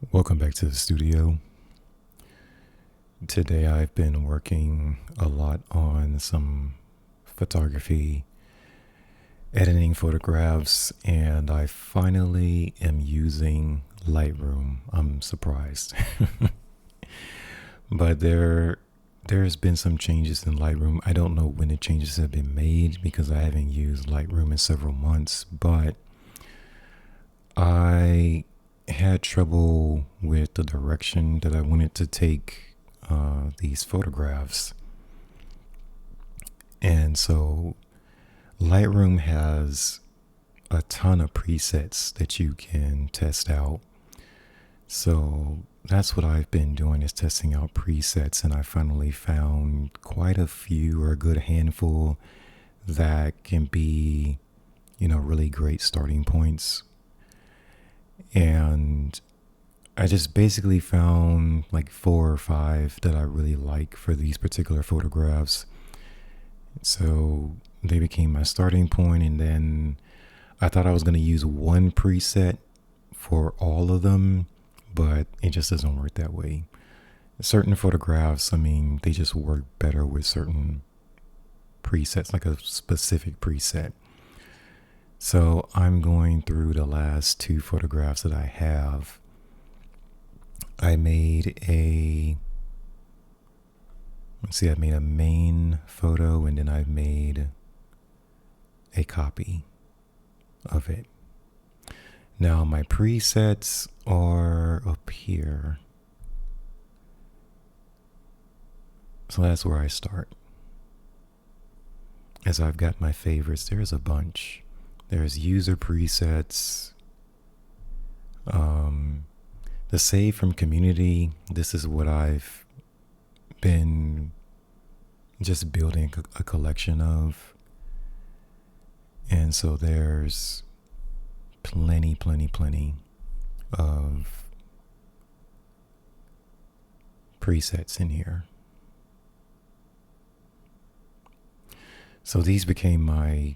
Welcome back to the studio. Today I've been working a lot on some photography, editing photographs, and I finally am using Lightroom. I'm surprised. But there's been some changes in Lightroom. I don't know when the changes have been made because I haven't used Lightroom in several months, but I had trouble with the direction that I wanted to take these photographs. And so Lightroom has a ton of presets that you can test out. So that's what I've been doing, is testing out presets, and I finally found quite a few, or a good handful, that can be, really great starting points. And I just basically found like 4 or 5 that I really like for these particular photographs. So they became my starting point, and then I thought I was going to use one preset for all of them, but it just doesn't work that way. Certain photographs, they just work better with certain presets, like a specific preset. So I'm going through the last 2 photographs that I have. I made a main photo, and then I made a copy of it. Now my presets are up here. So that's where I start. As I've got my favorites, there's a bunch. There's user presets. The save from community, this is what I've been just building a collection of. And so there's plenty of presets in here. So these became my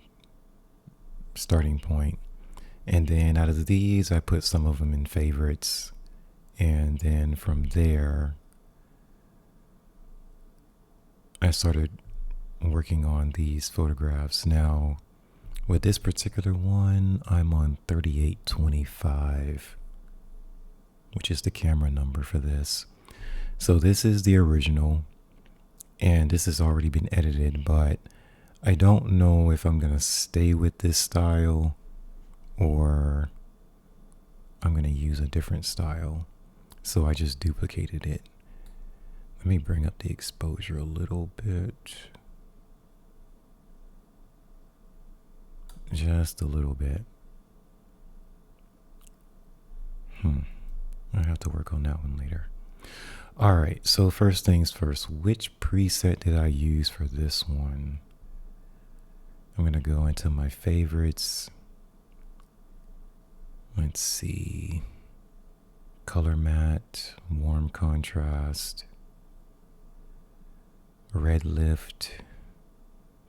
starting point. And then out of these, I put some of them in favorites. And then from there, I started working on these photographs. Now, with this particular one, I'm on 3825, which is the camera number for this. So this is the original, and this has already been edited, but I don't know if I'm going to stay with this style or I'm going to use a different style. So I just duplicated it. Let me bring up the exposure a little bit. Just a little bit. I have to work on that one later. All right, so first things first, which preset did I use for this one? I'm going to go into my favorites. Let's see. Color matte, warm contrast, red lift,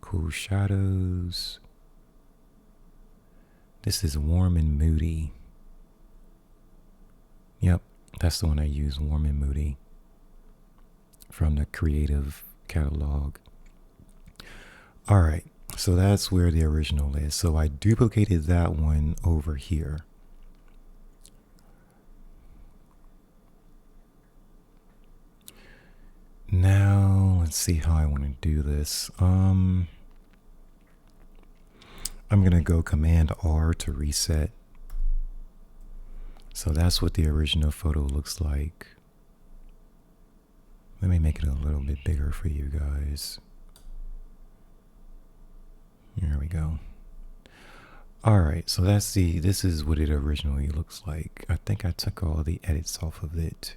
cool shadows. This is warm and moody. Yep, that's the one I use, warm and moody, from the Creative catalog. All right, so that's where the original is. So I duplicated that one over here. Now, let's see how I want to do this. I'm going to go Command R to reset. So that's what the original photo looks like. Let me make it a little bit bigger for you guys. Here we go. All right, so this is what it originally looks like. I think I took all the edits off of it.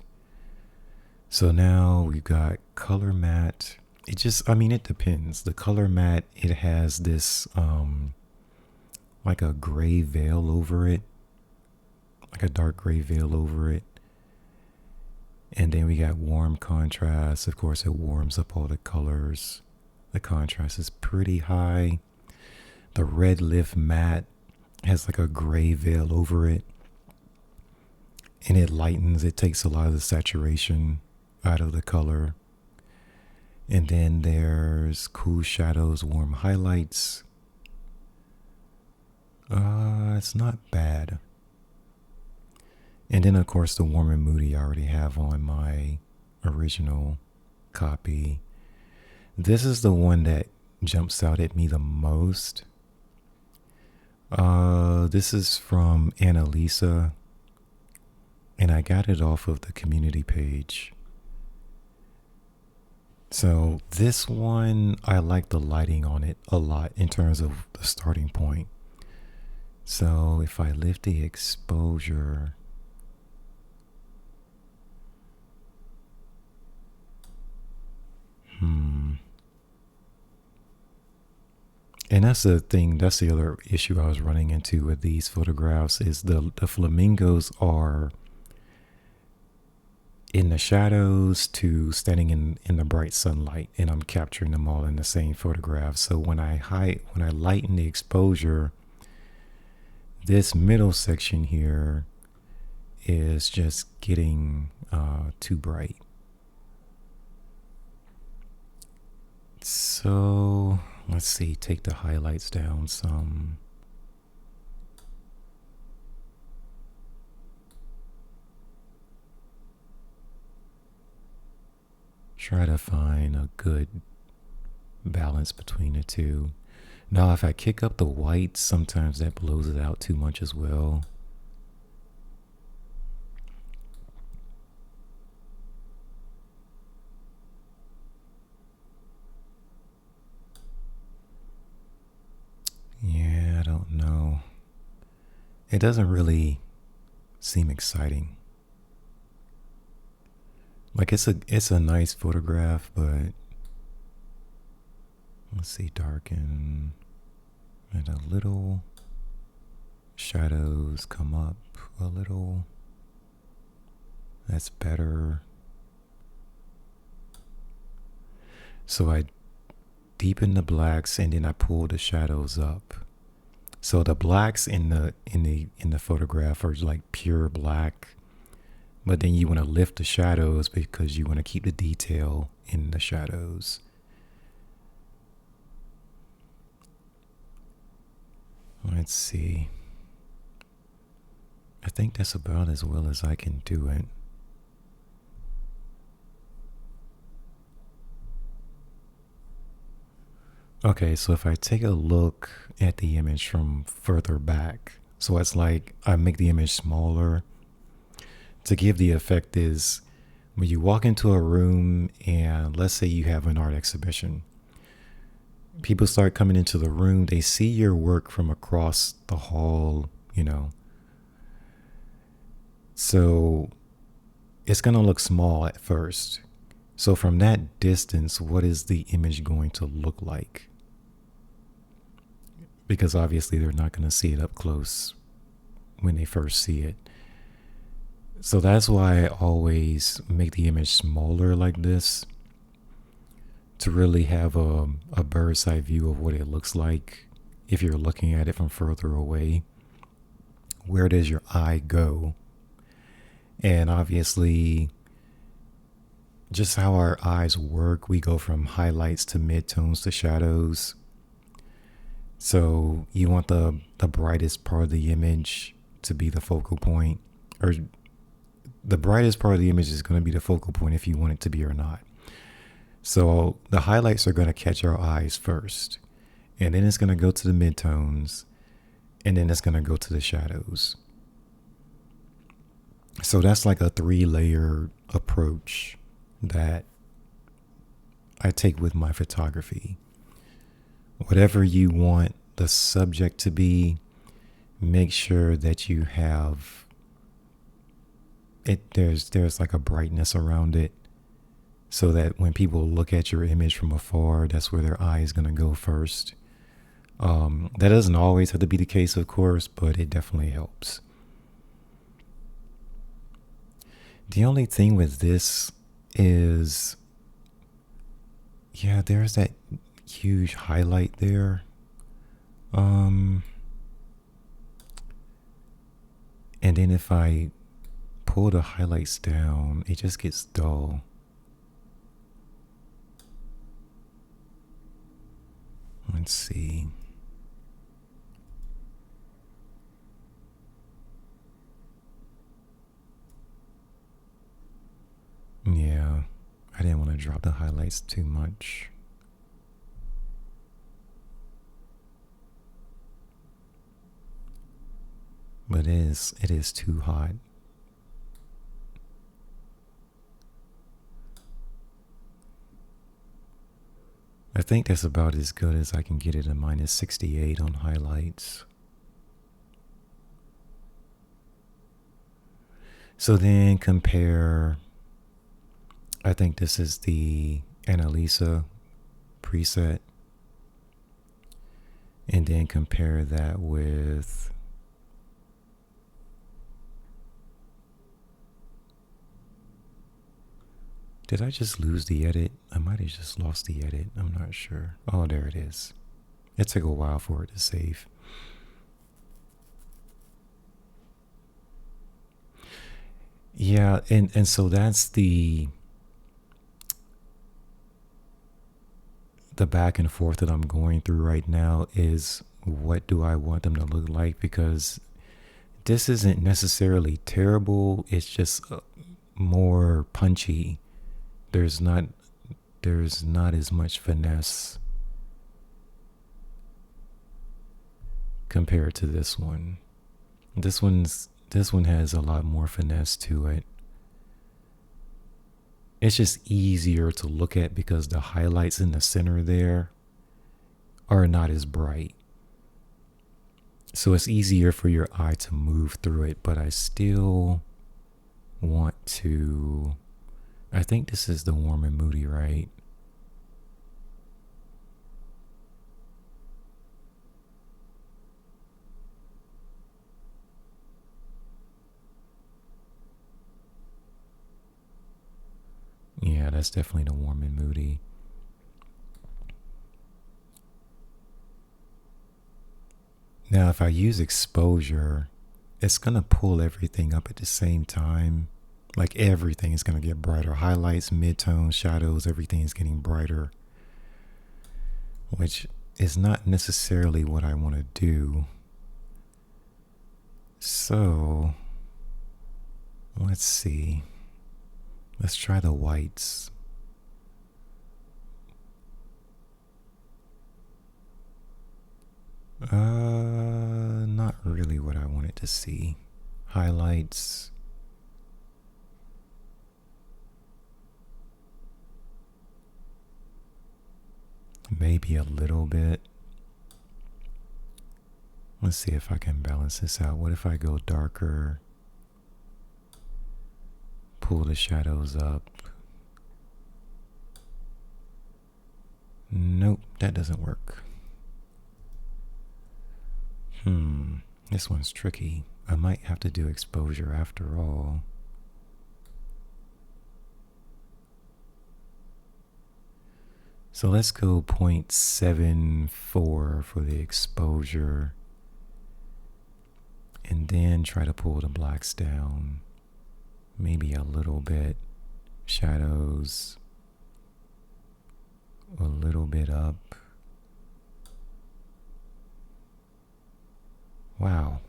So now we've got color matte. It depends. The color matte, it has this like a gray veil over it, like a dark gray veil over it. And then we got warm contrast. Of course, it warms up all the colors. The contrast is pretty high. The red lift matte has like a gray veil over it. and it lightens, it takes a lot of the saturation out of the color. And then there's cool shadows, warm highlights. It's not bad. And then of course the warm and moody I already have on my original copy. This is the one that jumps out at me the most. This is from Annalisa, and I got it off of the community page. So this one, I like the lighting on it a lot in terms of the starting point. So if I lift the exposure, and that's the thing, that's the other issue I was running into with these photographs is the flamingos are in the shadows to standing in the bright sunlight, and I'm capturing them all in the same photograph. So when I lighten the exposure, this middle section here is just getting too bright. So let's see, take the highlights down some. Try to find a good balance between the two. Now, if I kick up the whites, sometimes that blows it out too much as well. Yeah, I don't know. It doesn't really seem exciting. Like it's a nice photograph, but let's see, darken and a little. Shadows come up a little. That's better. So I deepen the blacks and then I pull the shadows up. So the blacks in the photograph are like pure black, but then you want to lift the shadows because you want to keep the detail in the shadows. Let's see. I think that's about as well as I can do it. Okay, so if I take a look at the image from further back, so it's like I make the image smaller to give the effect is when you walk into a room and let's say you have an art exhibition, people start coming into the room, they see your work from across the hall, so it's going to look small at first. So from that distance, what is the image going to look like? Because obviously they're not going to see it up close when they first see it. So that's why I always make the image smaller like this to really have a bird's eye view of what it looks like if you're looking at it from further away. Where does your eye go? And obviously, just how our eyes work, we go from highlights to midtones to shadows. So you want the brightest part of the image to be the focal point, or the brightest part of the image is going to be the focal point if you want it to be or not. So the highlights are going to catch our eyes first, and then it's going to go to the midtones, and then it's going to go to the shadows. So that's like a 3-layer approach that I take with my photography. Whatever you want the subject to be, make sure that you have it. There's like a brightness around it, so that when people look at your image from afar, that's where their eye is going to go first. That doesn't always have to be the case, of course, but it definitely helps. The only thing with this is, there's that huge highlight there. And then if I pull the highlights down, it just gets dull. Let's see. Yeah, I didn't want to drop the highlights too much. But it is too hot. I think that's about as good as I can get it at -68 on highlights. So then compare, I think this is the Annalisa preset. And then compare that with did I just lose the edit? I might have just lost the edit. I'm not sure. Oh, there it is. It took a while for it to save. Yeah, and so that's the back and forth that I'm going through right now is what do I want them to look like? Because this isn't necessarily terrible. It's just more punchy. There's not as much finesse compared to this one. This one has a lot more finesse to it. It's just easier to look at because the highlights in the center there are not as bright. So it's easier for your eye to move through it, but I still want to, I think this is the warm and moody, right? Yeah, that's definitely the warm and moody. Now, if I use exposure, it's going to pull everything up at the same time. Like everything is going to get brighter. Highlights, midtones, shadows, everything is getting brighter. Which is not necessarily what I want to do. So, let's see. Let's try the whites. Not really what I wanted to see. Highlights. Maybe a little bit. Let's see if I can balance this out. What if I go darker? Pull the shadows up. Nope, that doesn't work. This one's tricky. I might have to do exposure after all. So let's go 0.74 for the exposure. And then try to pull the blacks down. Maybe a little bit. Shadows. A little bit up. Wow.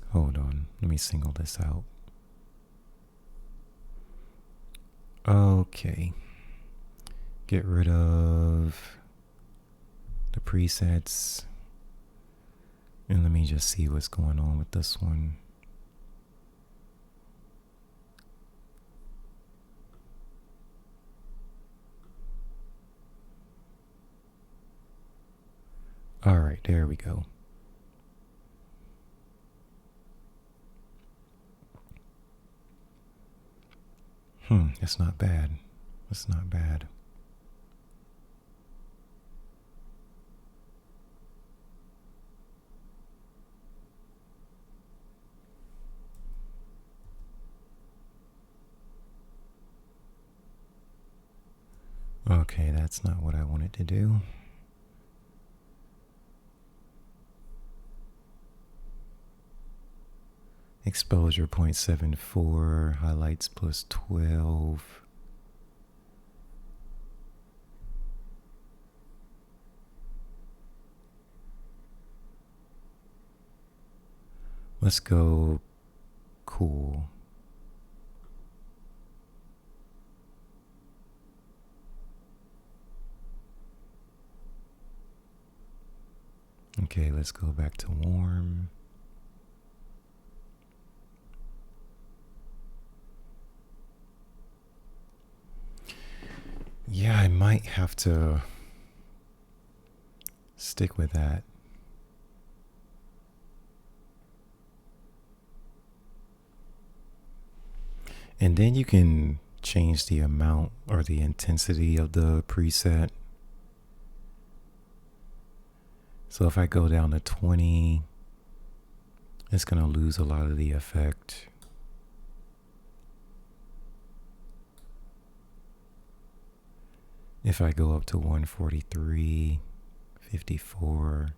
Hold on. Let me single this out. Okay. Get rid of the presets. And let me just see what's going on with this one. All right, there we go. That's not bad. That's not bad. Okay, that's not what I wanted to do. Exposure 0.74, highlights plus 12. Let's go cool. Okay, let's go back to warm. Yeah, I might have to stick with that. And then you can change the amount or the intensity of the preset. So if I go down to 20, it's going to lose a lot of the effect. If I go up to 143, 54,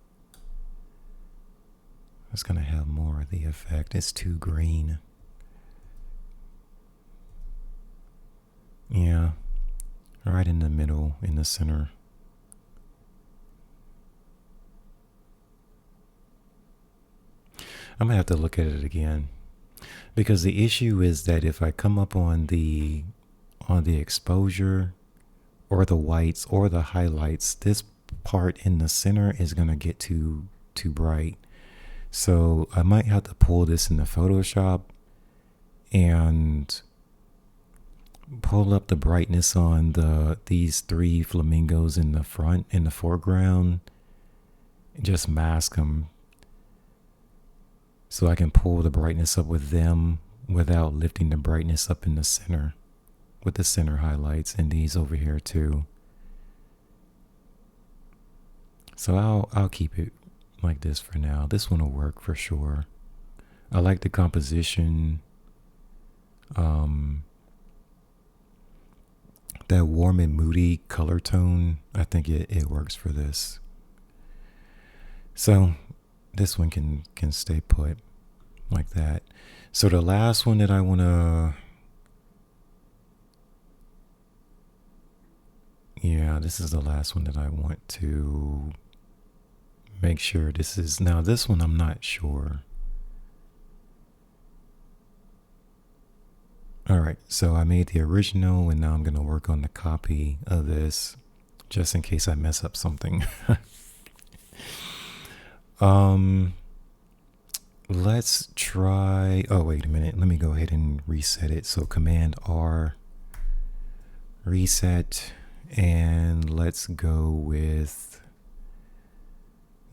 it's going to have more of the effect. It's too green. Yeah, right in the middle, in the center. I'm gonna have to look at it again, because the issue is that if I come up on the exposure or the whites or the highlights, this part in the center is gonna get too bright. So I might have to pull this into Photoshop and pull up the brightness on these three flamingos in the front, in the foreground, and just mask them so I can pull the brightness up with them without lifting the brightness up in the center with the center highlights, and these over here too. So I'll keep it like this for now. This one will work for sure. I like the composition. That warm and moody color tone, I think it works for this. So this one can stay put like that. So the last one that I want to, yeah, this is the last one that I want to make sure this is. Now this one I'm not sure. All right, so I made the original and now I'm going to work on the copy of this just in case I mess up something. Let's try, oh, wait a minute. Let me go ahead and reset it. So Command R, reset, and let's go with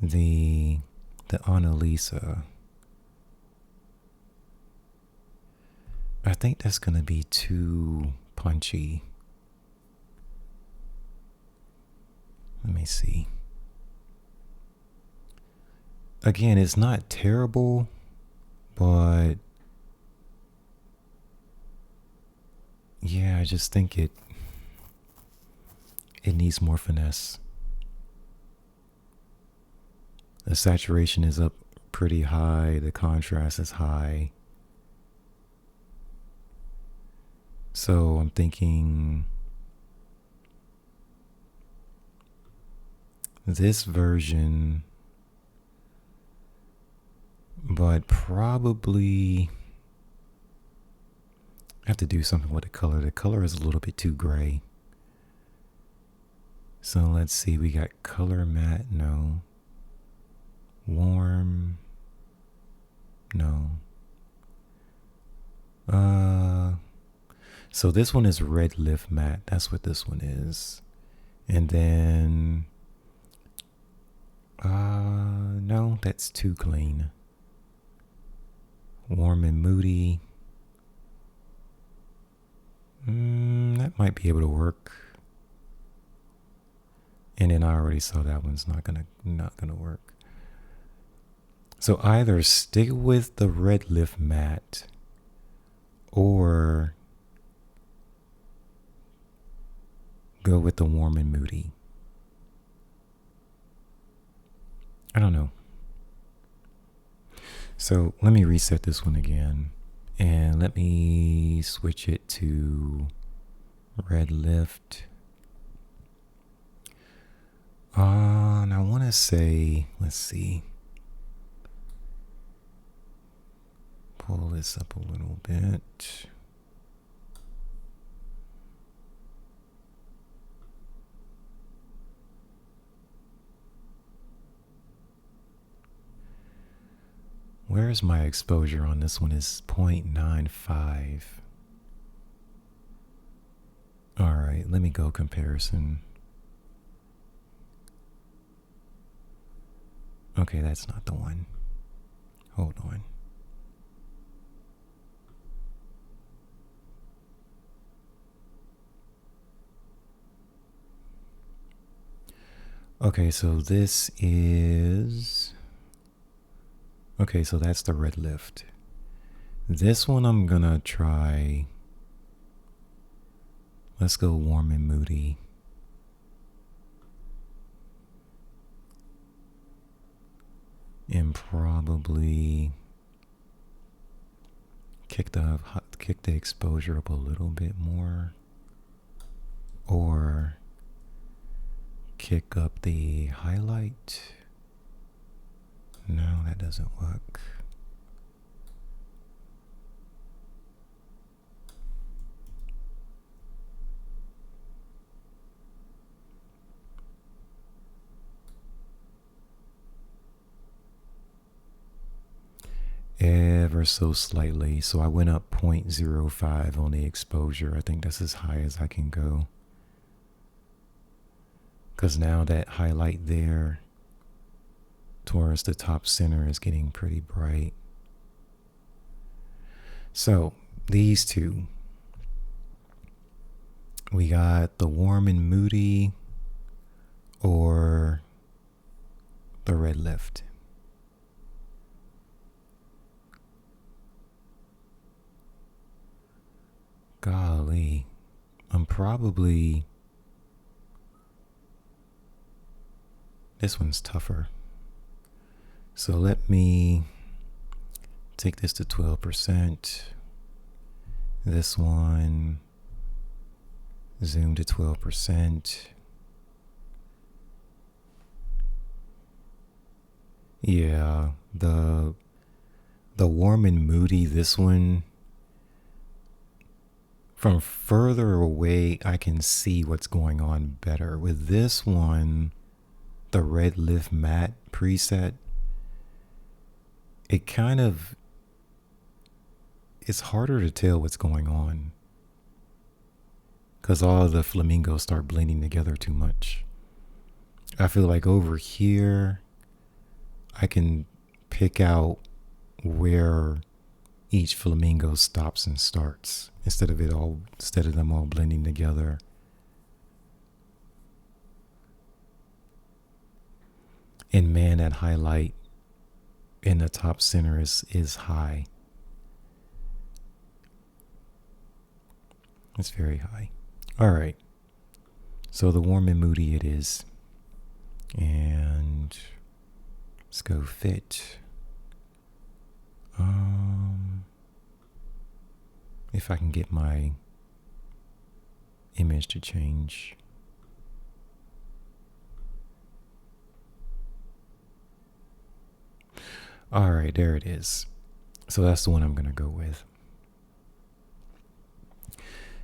the Annalisa. I think that's going to be too punchy. Let me see. Again, it's not terrible, but yeah, I just think it needs more finesse. The saturation is up pretty high. The contrast is high. So I'm thinking this version, but probably I have to do something with the color. The color is a little bit too gray. So let's see, we got color matte, no. Warm, no. So this one is red lift matte. That's what this one is. And then, no, that's too clean. Warm and moody. That might be able to work. And then I already saw that one's not gonna work. So either stick with the red lift matte or go with the warm and moody. I don't know. So let me reset this one again, and let me switch it to red lift. And I want to say, let's see, pull this up a little bit. Where's my exposure on this one? Is 0.95. All right, let me go comparison. Okay, that's not the one. Hold on. Okay, so this is... Okay, so that's the red lift. This one I'm gonna try... Let's go warm and moody. And probably kick the exposure up a little bit more, or kick up the highlight. No, that doesn't work. Ever so slightly. So I went up 0.05 on the exposure. I think that's as high as I can go. Because now that highlight there towards the top center is getting pretty bright. So these two, we got the warm and moody or the red lift. Golly, I'm probably... This one's tougher. So let me take this to 12%. This one, zoom to 12%. Yeah, the warm and moody, this one, from further away, I can see what's going on better. With this one, the red lift matte preset, it kind of, it's harder to tell what's going on because all the flamingos start blending together too much. I feel like over here, I can pick out where each flamingo stops and starts instead of them all blending together. And man, that highlight in the top center is high. It's very high. All right. So the warm and moody it is. And let's go fit. If I can get my image to change. All right, there it is. So that's the one I'm going to go with.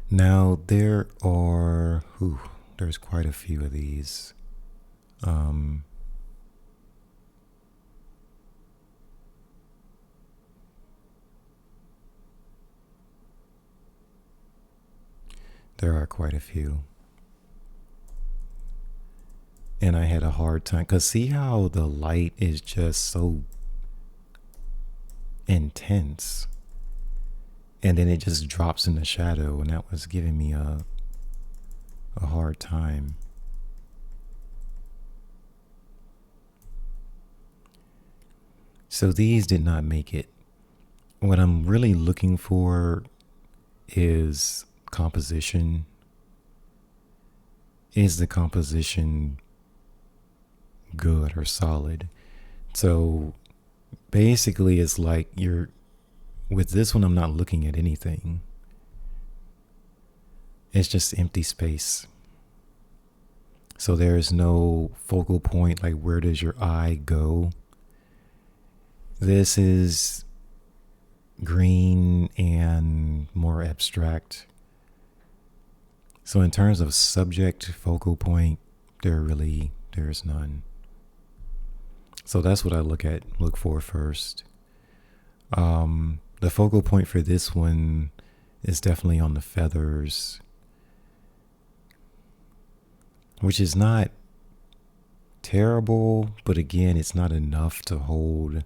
Now there's quite a few of these. There are quite a few. And I had a hard time, because see how the light is just so intense. And then it just drops in the shadow, and that was giving me a hard time. So these did not make it. What I'm really looking for is composition. Is the composition good or solid? So basically it's like with this one, I'm not looking at anything. It's just empty space. So there's no focal point, like where does your eye go? This is green and more abstract. So in terms of subject focal point, there's none. So that's what I look for first. The focal point for this one is definitely on the feathers, which is not terrible, but again, it's not enough to hold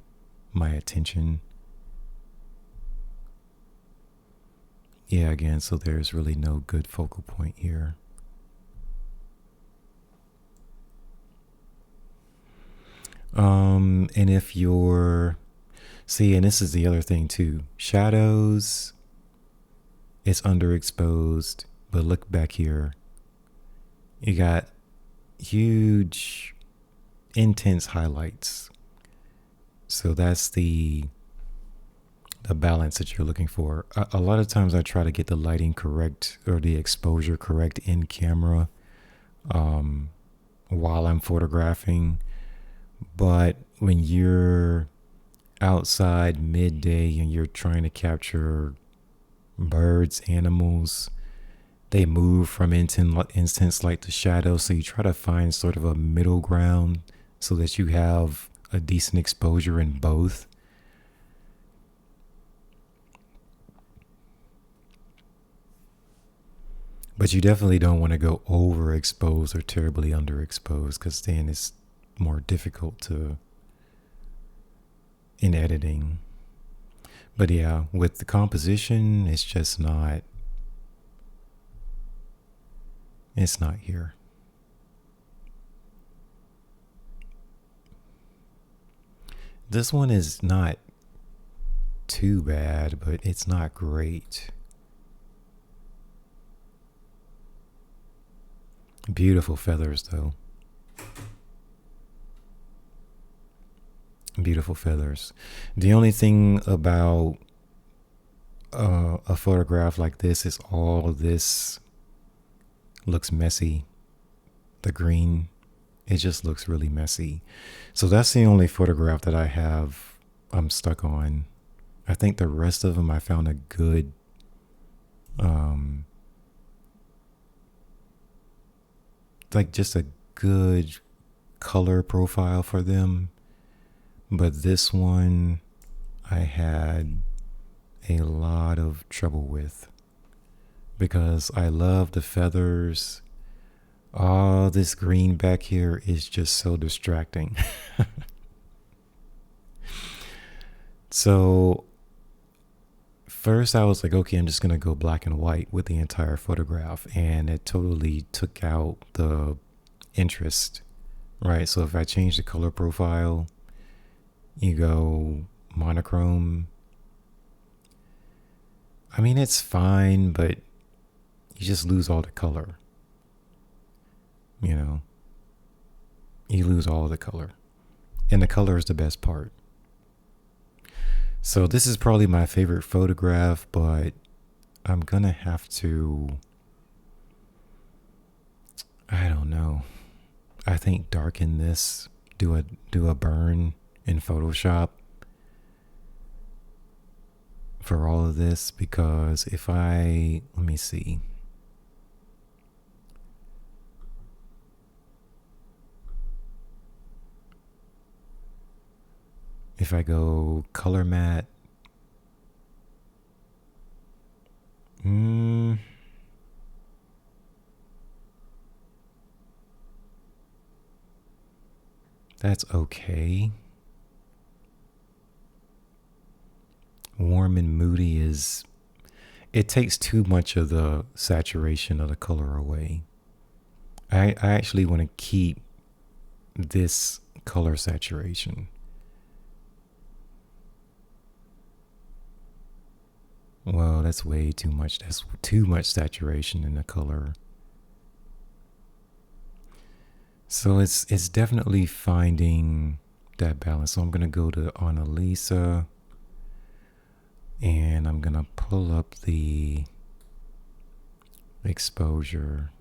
my attention. Yeah, again, so there's really no good focal point here. And if you're, see, and this is the other thing too, shadows, it's underexposed, but look back here. You got huge, intense highlights. So that's the balance that you're looking for. A lot of times I try to get the lighting correct or the exposure correct in camera while I'm photographing. But when you're outside midday and you're trying to capture birds, animals, they move from intense light to shadow. So you try to find sort of a middle ground so that you have a decent exposure in both. But you definitely don't want to go overexposed or terribly underexposed, because then it's more difficult in editing. But yeah, with the composition, it's not here. This one is not too bad, but it's not great. Beautiful feathers, though. Beautiful feathers. The only thing about a photograph like this is all of this looks messy. The green, it just looks really messy. So that's the only photograph that I'm stuck on. I think the rest of them I found a good like just a good color profile for them. But this one I had a lot of trouble with because I love the feathers. All this green back here is just so distracting. So first I was like, okay, I'm just going to go black and white with the entire photograph. And it totally took out the interest, right? So if I change the color profile, you go monochrome. I mean, it's fine, but you just lose all the color. You know, you lose all the color. And the color is the best part. So this is probably my favorite photograph, but I'm going to have to, I don't know. I think darken this, do a burn in Photoshop for all of this, because let me see. If I go color matte, that's okay. Warm and moody it takes too much of the saturation of the color away. I actually want to keep this color saturation. Well, that's way too much. That's too much saturation in the color. So it's definitely finding that balance. So I'm going to go to Annalisa and I'm going to pull up the exposure.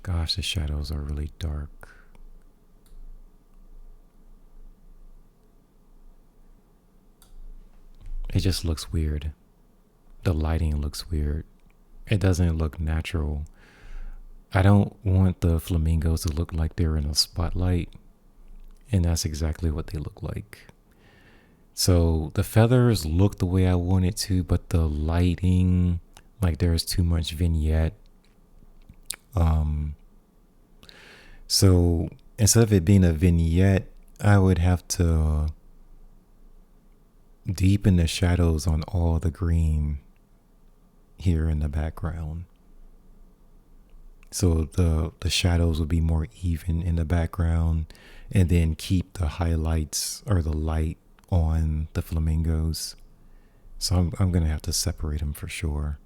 Gosh, the shadows are really dark. It just looks weird. The lighting looks weird. It doesn't look natural. I don't want the flamingos to look like they're in a spotlight, and that's exactly what they look like. So the feathers look the way I want it to, but the lighting, like there's too much vignette. So instead of it being a vignette, I would have to deepen the shadows on all the green here in the background. So the shadows will be more even in the background, and then keep the highlights or the light on the flamingos. So I'm going to have to separate them for sure.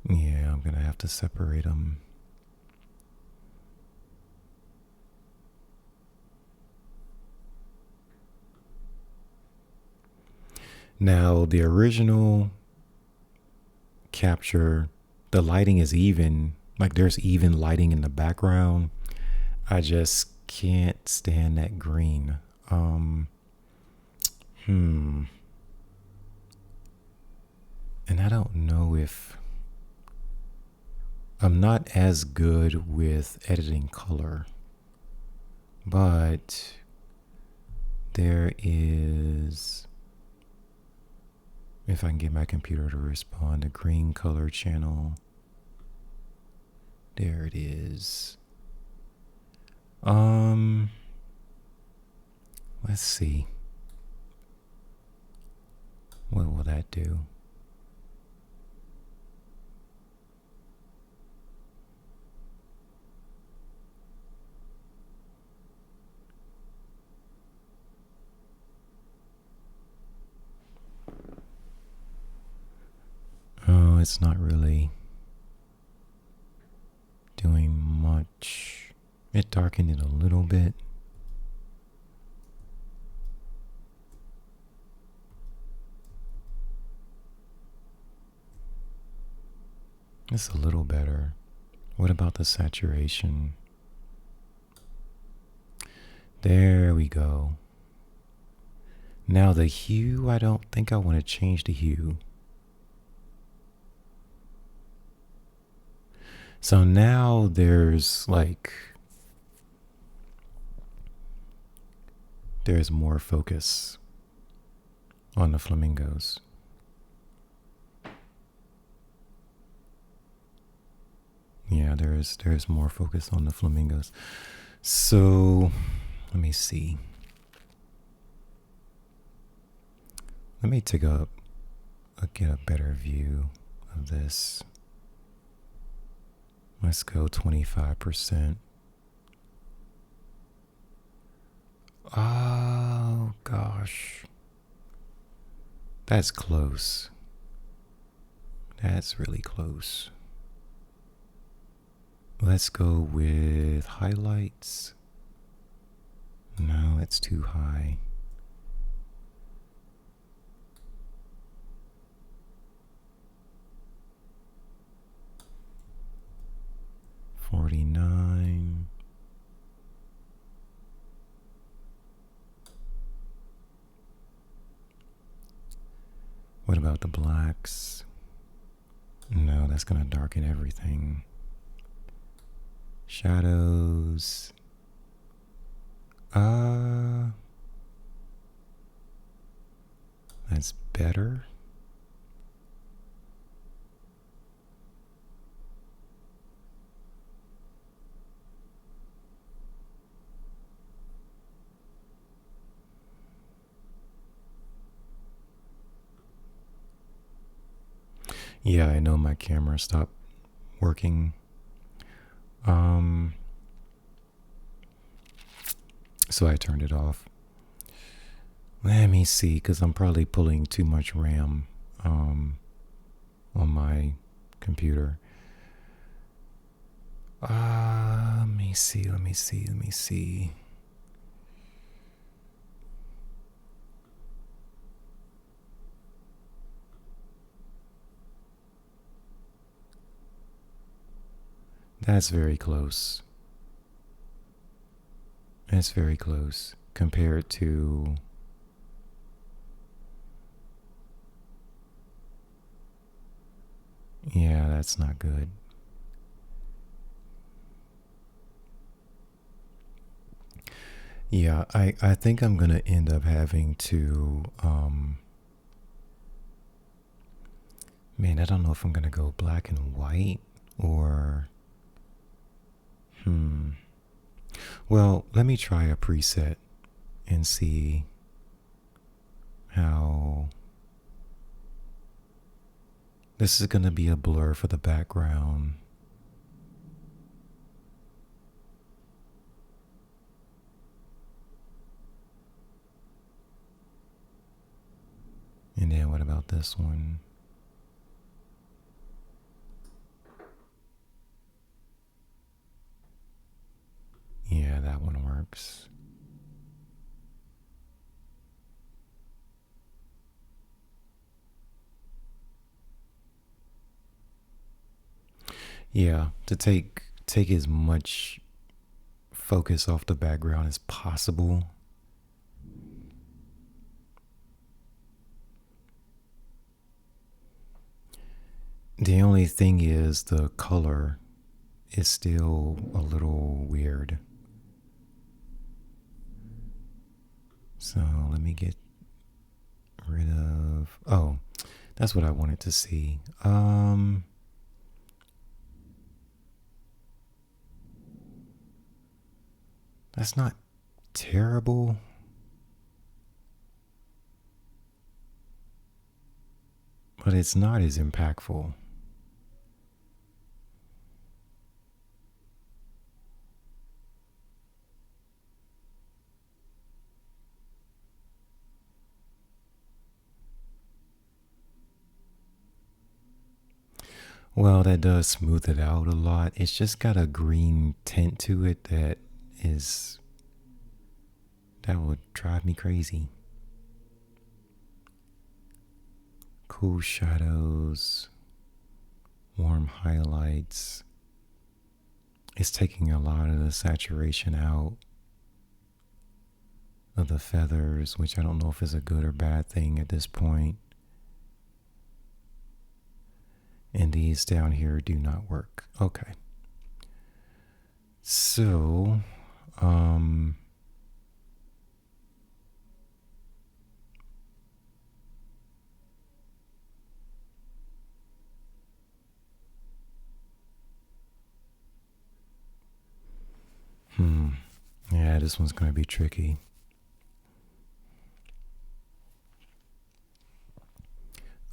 Yeah, I'm going to have to separate them. Now, the original capture, the lighting is even, like there's even lighting in the background. I just can't stand that green. And I don't know if I'm not as good with editing color, but there is, if I can get my computer to respond, the green color channel. There it is. Let's see. What will that do? Oh, it's not really doing much. It darkened it a little bit. It's a little better. What about the saturation? There we go. Now the hue, I don't think I want to change the hue. So now there's more focus on the flamingos. Yeah, there's more focus on the flamingos. So let me see. Let me get a better view of this. Let's go 25%. Oh gosh. That's close. That's really close. Let's go with highlights. No, it's too high. $49. What about the blacks? No, that's gonna darken everything. Shadows. That's better. Yeah, I know my camera stopped working. Um, so I turned it off. Let me see, because I'm probably pulling too much RAM on my computer. Let me see. That's very close. That's very close compared to. Yeah, that's not good. Yeah, I think I'm gonna end up having to man, I don't know if I'm gonna go black and white or well, let me try a preset and see how this is gonna be a blur for the background. And then what about this one? Yeah, that one works. Yeah, to take as much focus off the background as possible. The only thing is the color is still a little weird. So let me get rid of. Oh, that's what I wanted to see. That's not terrible, but it's not as impactful. Well, that does smooth it out a lot. It's just got a green tint to it that would drive me crazy. Cool shadows, warm highlights. It's taking a lot of the saturation out of the feathers, which I don't know if is a good or bad thing at this point. And these down here do not work. Okay. So, yeah, this one's going to be tricky.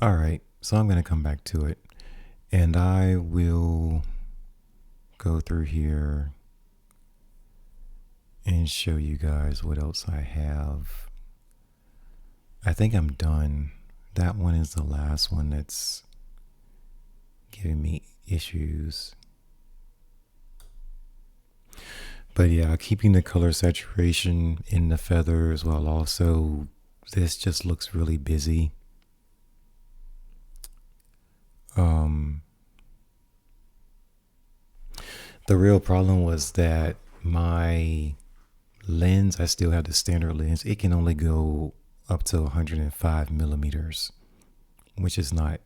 All right, so I'm going to come back to it. And I will go through here and show you guys what else I have. I think I'm done. That one is the last one that's giving me issues. But yeah, keeping the color saturation in the feathers while also this just looks really busy. The real problem was that my lens, I still have the standard lens, it can only go up to 105 millimeters, which is not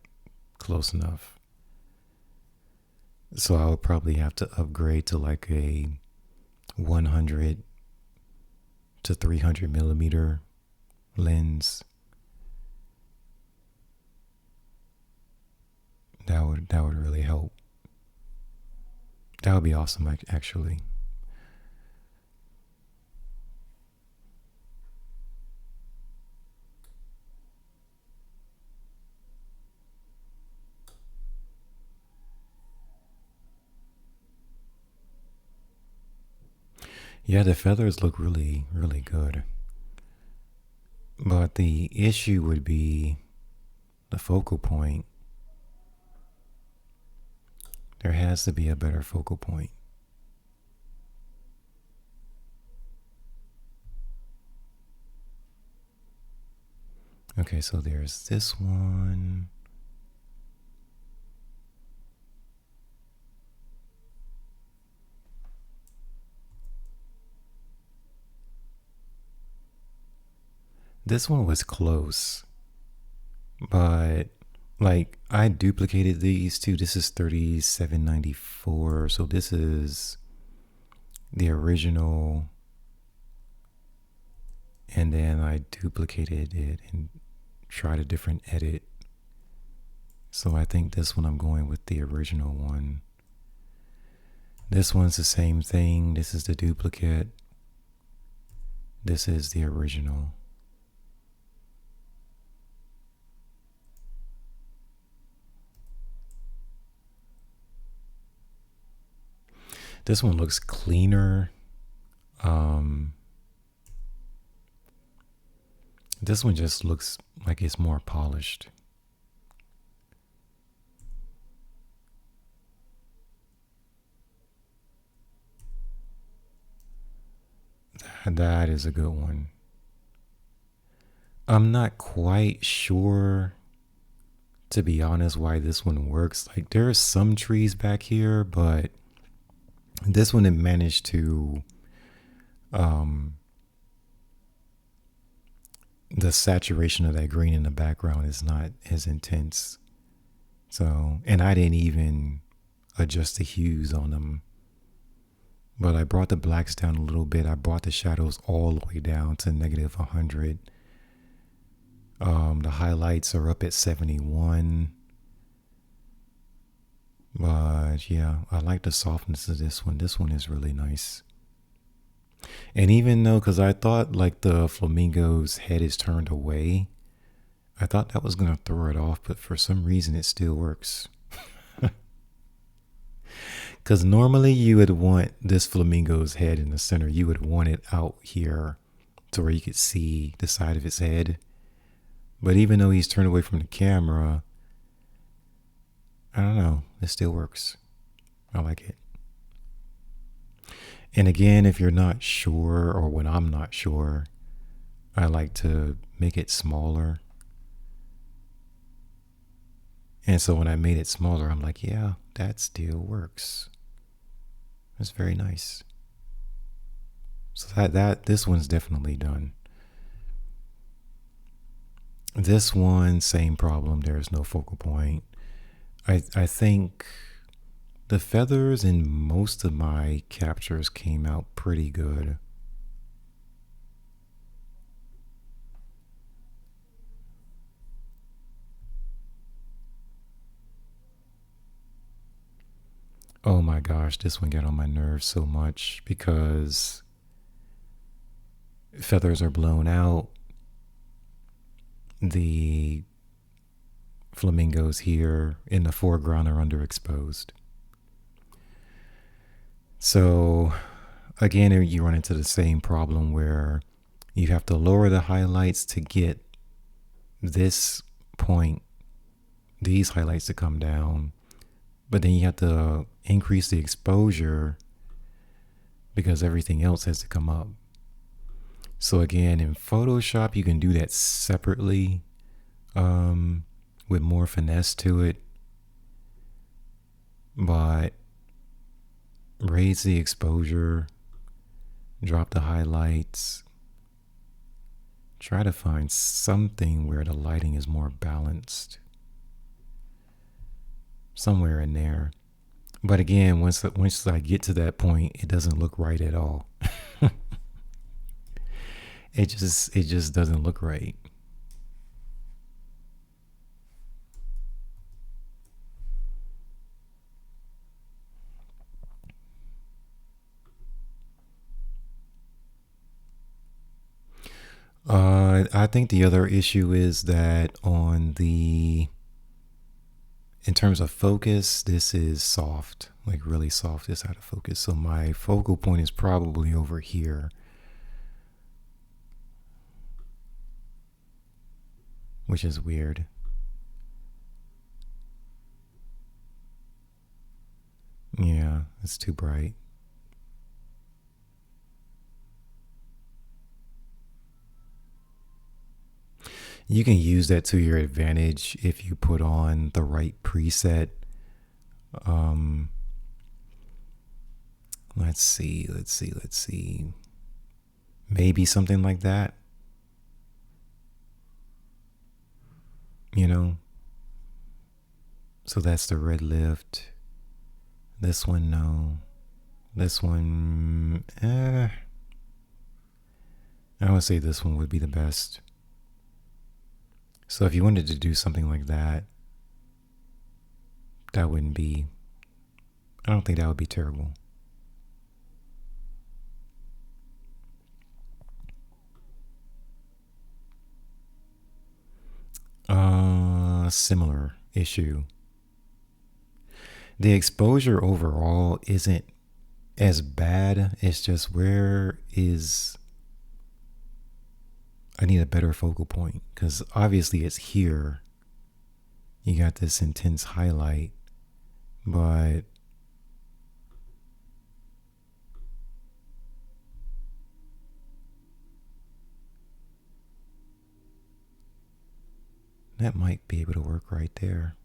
close enough. So I would probably have to upgrade to like a 100 to 300 millimeter lens. That would really help. That would be awesome, actually. Yeah, the feathers look really, really good. But the issue would be the focal point. There has to be a better focal point. Okay, so there's this one. This one was close, but like I duplicated these two. This is 3794, so this is the original, and then I duplicated it and tried a different edit. So I think this one I'm going with the original one. This one's the same thing. This is the duplicate. This is the original. This one looks cleaner. This one just looks like it's more polished. That is a good one. I'm not quite sure, to be honest, why this one works. Like there are some trees back here, but this one it managed to the saturation of that green in the background is not as intense. So, and I didn't even adjust the hues on them. But I brought the blacks down a little bit. I brought the shadows all the way down to negative 100. The highlights are up at 71. But yeah, I like the softness of this one. This one is really nice. And even though, because I thought like the flamingo's head is turned away, I thought that was going to throw it off, but for some reason it still works. Because normally you would want this flamingo's head in the center. You would want it out here to where you could see the side of its head. But even though he's turned away from the camera, I don't know, it still works. I like it. And again, if you're not sure, or when I'm not sure, I like to make it smaller. And so when I made it smaller, I'm like, yeah, that still works. It's very nice. So this one's definitely done. This one, same problem. There's no focal point. I think the feathers in most of my captures came out pretty good. Oh my gosh, this one got on my nerves so much because feathers are blown out. The flamingos here in the foreground are underexposed. So again, you run into the same problem where you have to lower the highlights to get this point, these highlights to come down. But then you have to increase the exposure because everything else has to come up. So again, in Photoshop, you can do that separately with more finesse to it. But raise the exposure, drop the highlights, try to find something where the lighting is more balanced. Somewhere in there. But again, once I get to that point, it doesn't look right at all. It just doesn't look right. I think the other issue is that on the In terms of focus, this is soft, like really soft. It's out of focus. So my focal point is probably over here, which is weird. Yeah, it's too bright. You can use that to your advantage if you put on the right preset. Let's see. Maybe something like that. You know? So that's the red lift. This one, no. This one, I would say this one would be the best. So if you wanted to do something like that, I don't think that would be terrible. Similar issue. The exposure overall isn't as bad. It's just I need a better focal point, because obviously it's here. You got this intense highlight, but that might be able to work right there.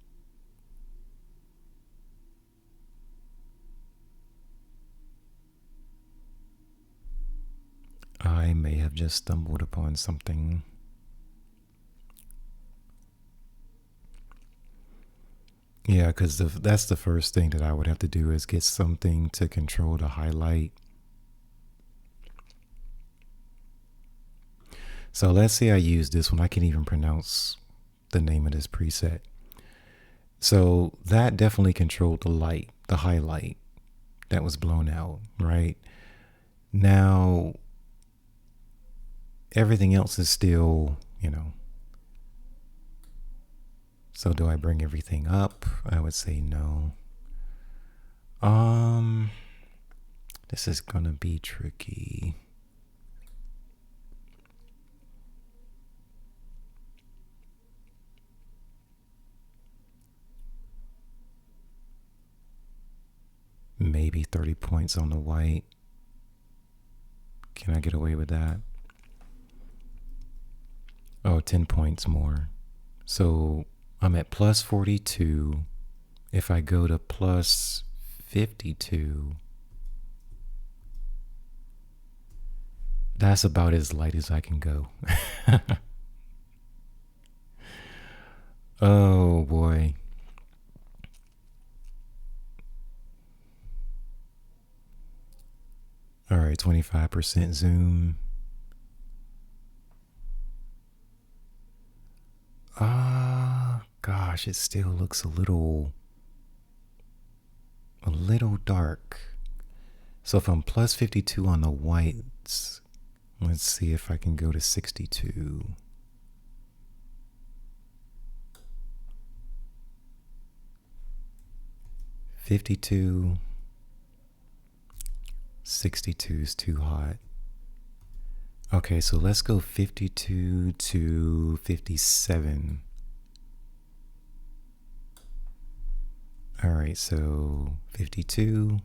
I may have just stumbled upon something. Yeah, because that's the first thing that I would have to do, is get something to control the highlight. So let's say I use this one. I can't even pronounce the name of this preset. So that definitely controlled the highlight that was blown out, right? Now, everything else is still, So do I bring everything up? I would say no. This is gonna be tricky. Maybe 30 points on the white. Can I get away with that? Oh, 10 points more. So I'm at plus 42. If I go to plus 52, that's about as light as I can go. Oh boy. All right, 25% zoom. Gosh, it still looks a little dark. So if I'm plus 52 on the whites, let's see if I can go to 62. $52. 62 is too hot. Okay, so let's go 52 to 57. All right, so 52,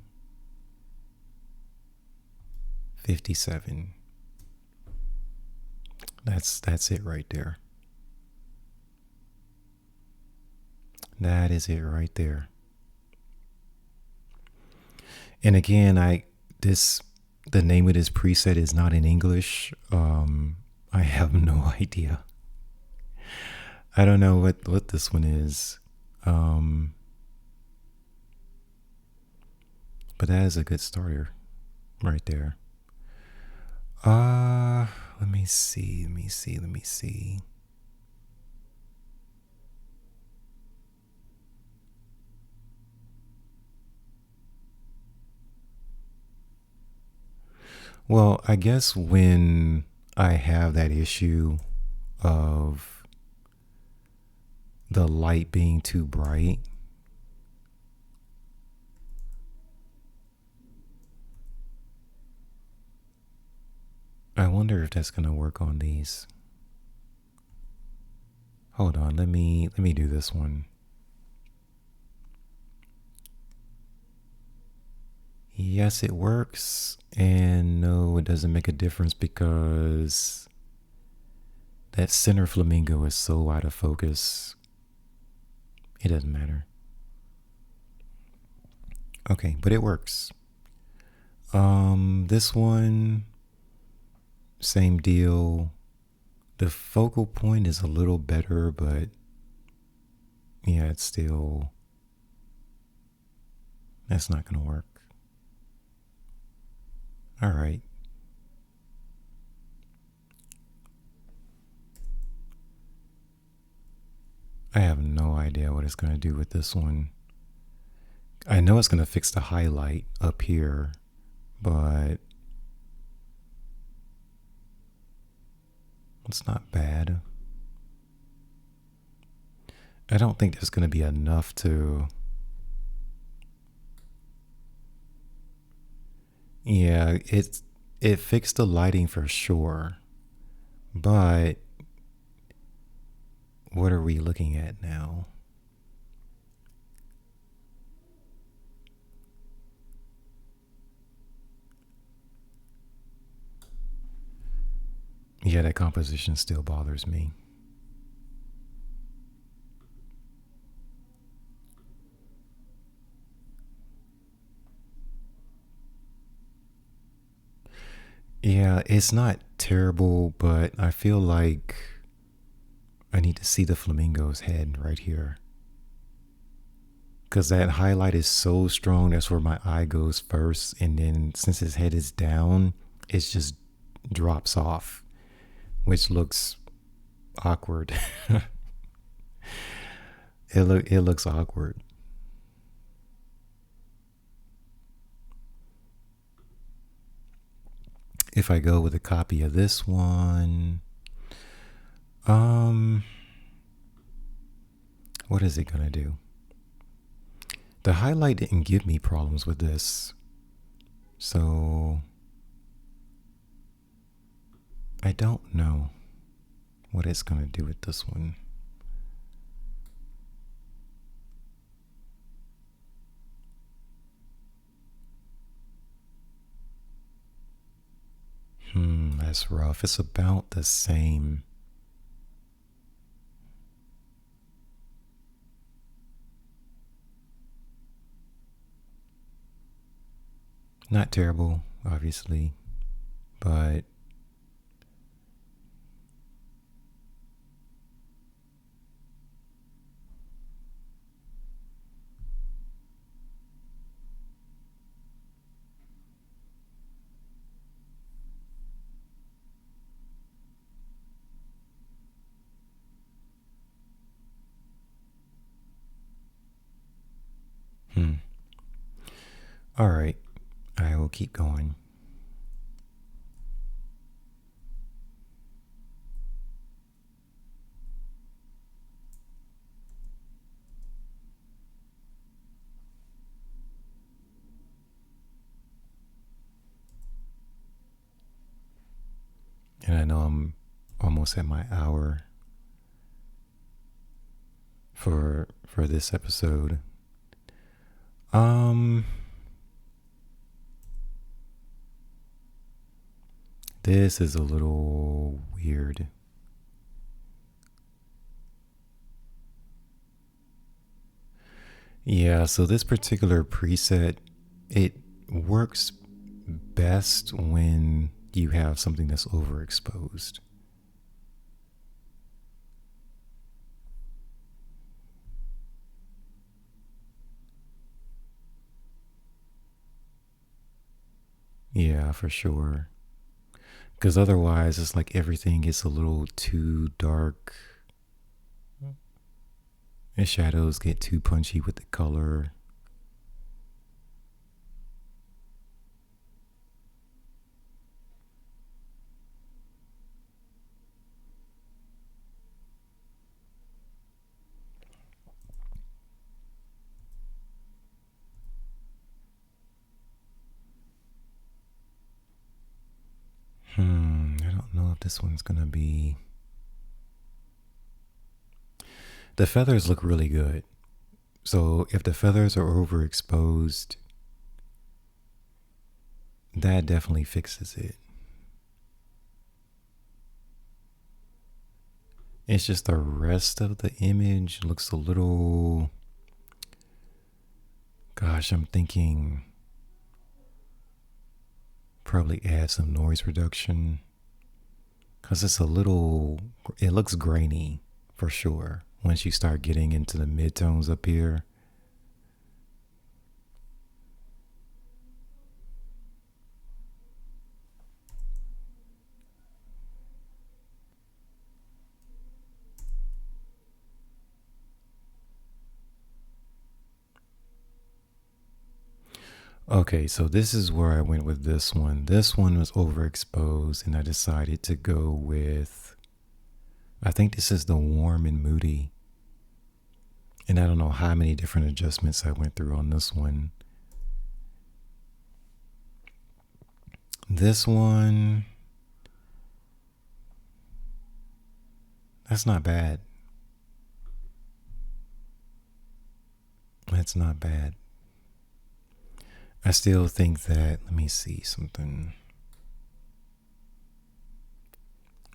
57. That's it right there. That is it right there. And again, the name of this preset is not in English. I have no idea. I don't know what this one is. But that is a good starter right there. Let me see. Well, I guess when I have that issue of the light being too bright, I wonder if that's gonna work on these. Hold on, let me do this one. Yes, it works, and no, it doesn't make a difference because that center flamingo is so out of focus. It doesn't matter. Okay, but it works. This one, same deal. The focal point is a little better, but yeah, it's still, that's not gonna work. All right. I have no idea what it's gonna do with this one. I know it's gonna fix the highlight up here, but it's not bad. I don't think there's gonna be enough to. Yeah, it fixed the lighting for sure, but what are we looking at now? Yeah, that composition still bothers me. Yeah, it's not terrible, but I feel like I need to see the flamingo's head right here. Because that highlight is so strong, that's where my eye goes first. And then since his head is down, it just drops off, which looks awkward. It looks awkward. If I go with a copy of this one, um, what is it gonna do? The highlight didn't give me problems with this, so I don't know what it's gonna do with this one. That's rough. It's about the same. Not terrible, obviously, but hmm. All right, I will keep going. And I know I'm almost at my hour for this episode. Um, this is a little weird. Yeah, so this particular preset, it works best when you have something that's overexposed. Yeah, for sure. Because otherwise, it's like everything gets a little too dark. The shadows get too punchy with the color. don't know if this one's gonna be. The feathers look really good. So if the feathers are overexposed, that definitely fixes it. It's just the rest of the image looks a little. Gosh, I'm thinking probably add some noise reduction because it's a little. It looks grainy for sure once you start getting into the midtones up here. Okay, so this is where I went with this one. This one was overexposed, and I decided to go with, I think this is the warm and moody. And I don't know how many different adjustments I went through on this one. This one, that's not bad. That's not bad. I still think that, let me see something.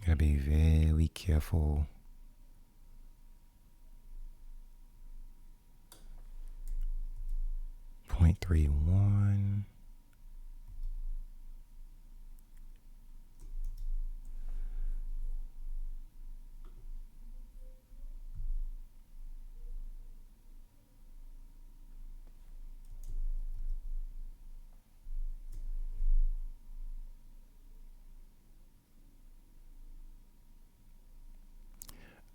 Gotta be very careful. .31.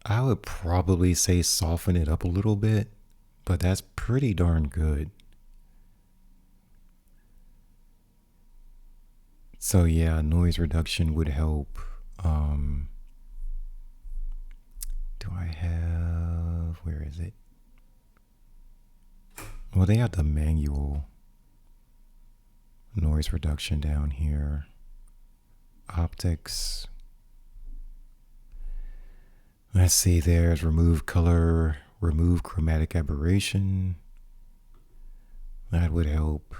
I would probably say soften it up a little bit, but that's pretty darn good. So yeah, noise reduction would help. Do I have, where is it? Well, they have the manual noise reduction down here. Optics. Let's see, there's remove color, remove chromatic aberration. That would help.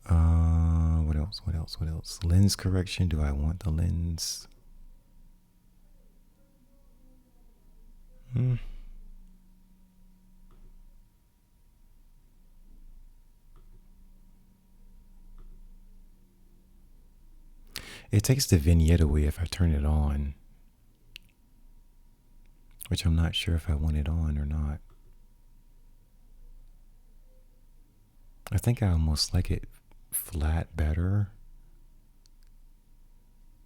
What else? What else? What else? Lens correction. Do I want the lens? It takes the vignette away if I turn it on, which I'm not sure if I want it on or not. I think I almost like it flat better.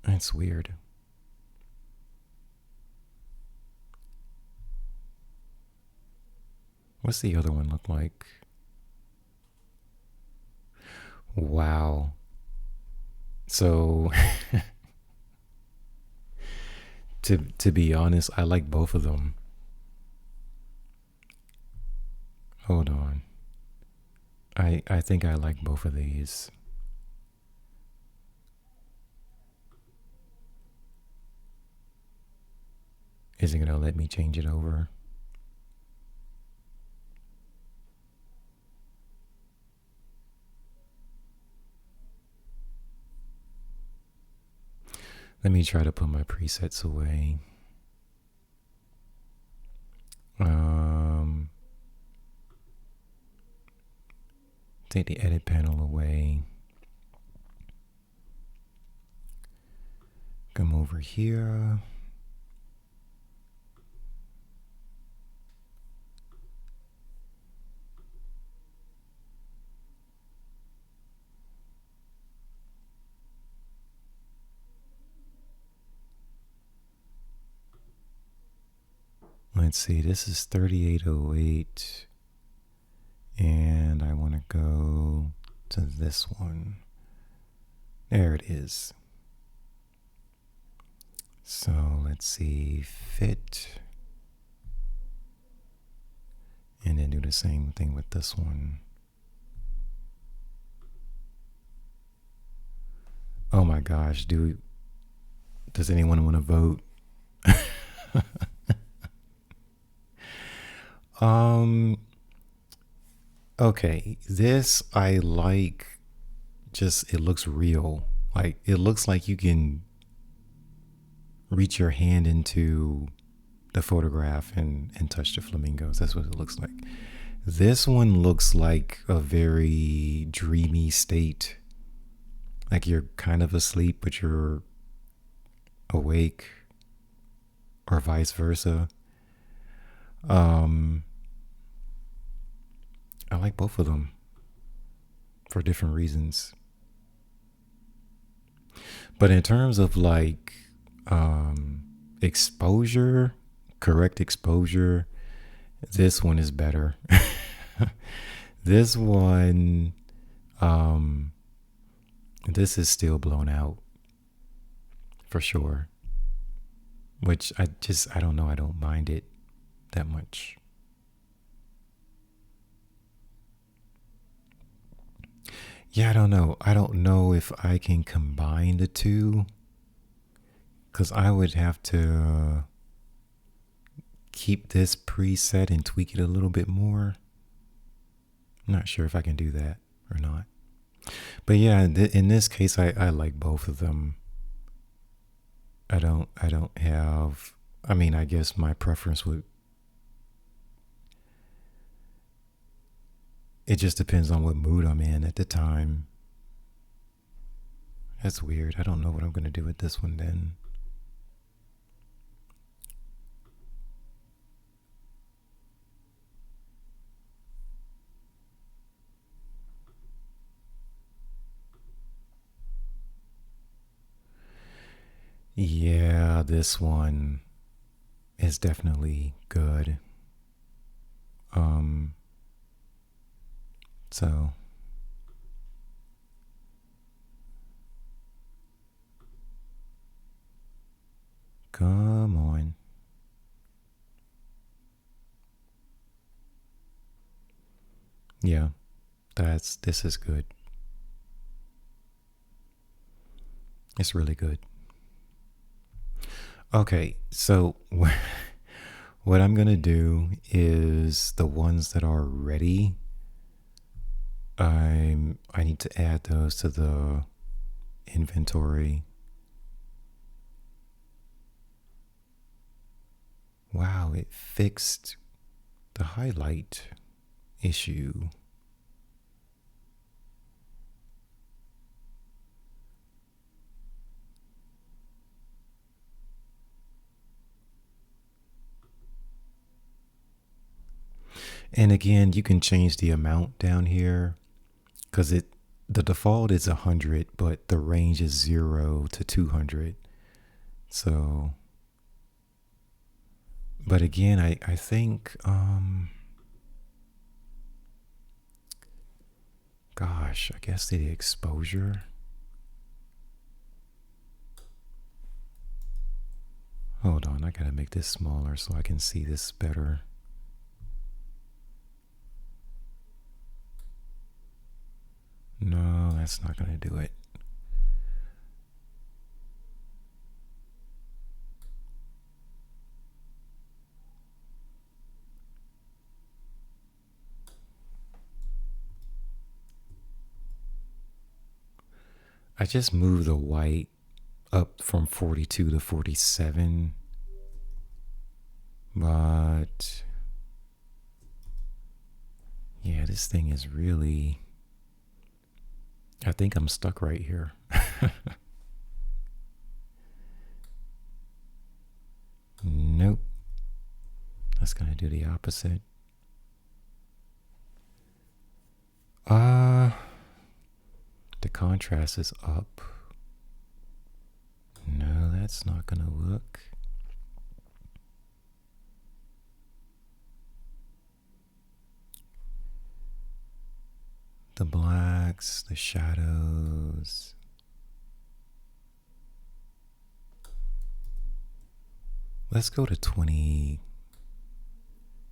It's weird. What's the other one look like? Wow. So to be honest, I like both of them. Hold on. I think I like both of these. Is it gonna let me change it over? Let me try to put my presets away. Take the edit panel away. Come over here. Let's see, this is 3808. And I want to go to this one. There it is. So let's see, fit. And then do the same thing with this one. Oh my gosh, dude. Does anyone want to vote? Um, okay. This I like, just it looks real. Like it looks like you can reach your hand into the photograph and touch the flamingos. That's what it looks like. This one looks like a very dreamy state. Like you're kind of asleep, but you're awake, or vice versa. Um, I like both of them for different reasons. But in terms of like exposure, correct exposure, this one is better. This one, um, this is still blown out for sure. Which I don't know. I don't mind it that much. Yeah, I don't know. I don't know if I can combine the two, because I would have to keep this preset and tweak it a little bit more. I'm not sure if I can do that or not. But yeah, in this case, I like both of them. I don't have, I mean, I guess my preference would, it just depends on what mood I'm in at the time. That's weird. I don't know what I'm going to do with this one then. Yeah, this one is definitely good. Um, so come on. Yeah, this is good. It's really good. Okay, so what I'm gonna do is the ones that are ready. I need to add those to the inventory. Wow, it fixed the highlight issue. And again, you can change the amount down here, because the default is 100, but the range is 0 to 200. So, but again, I think, gosh, I guess the exposure. Hold on, I gotta make this smaller so I can see this better. No, that's not gonna do it. I just moved the white up from 42 to 47. But yeah, this thing is really, I think I'm stuck right here. Nope. That's going to do the opposite. The contrast is up. No, that's not going to work. The blacks, the shadows. Let's go to 20,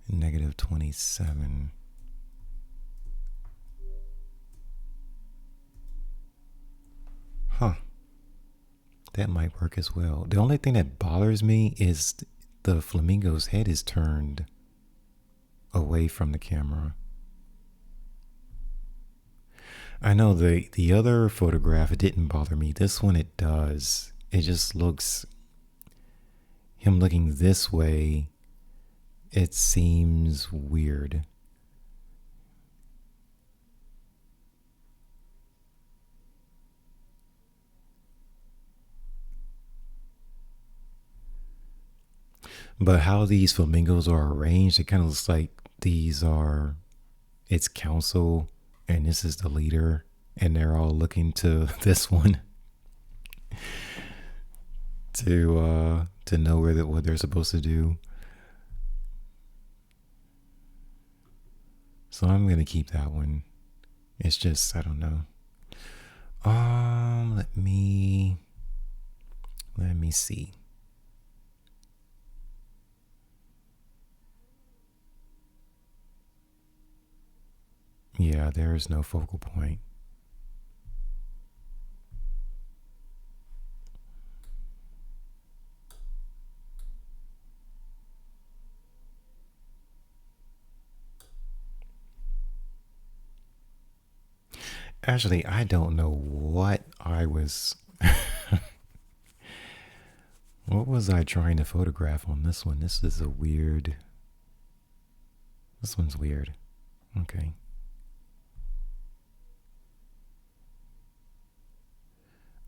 negative 27. Huh. that might work as well. The only thing that bothers me is the flamingo's head is turned away from the camera. I know the other photograph, it didn't bother me. This one, it does. It just looks, him looking this way, it seems weird. But how these flamingos are arranged, it kind of looks like these are, it's council and this is the leader and they're all looking to this one to know what they're supposed to do. So I'm gonna keep that one. It's just, I don't know. Let me see. Yeah, there is no focal point. Actually, I don't know what I was. What was I trying to photograph on this one? This is a weird. This one's weird. Okay.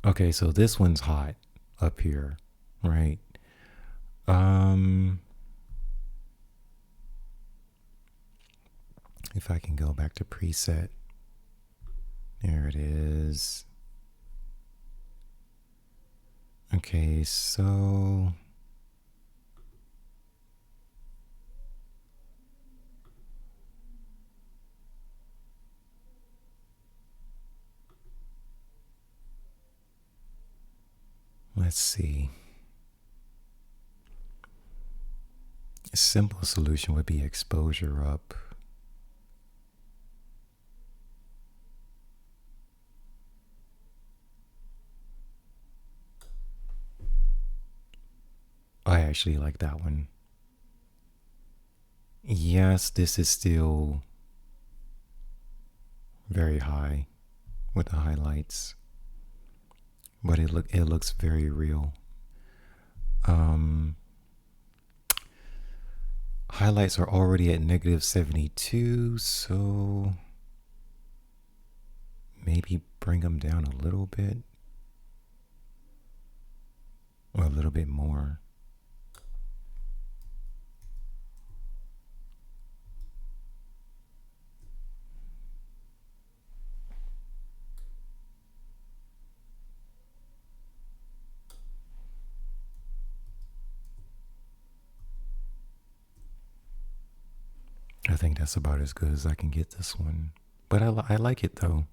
Okay, so this one's hot up here, right? If I can go back to preset. There it is. Okay, so let's see. A simple solution would be exposure up. I actually like that one. Yes, this is still very high with the highlights, but it looks very real. Highlights are already at -72, so maybe bring them down a little bit or a little bit more. I think that's about as good as I can get this one. But I like it though.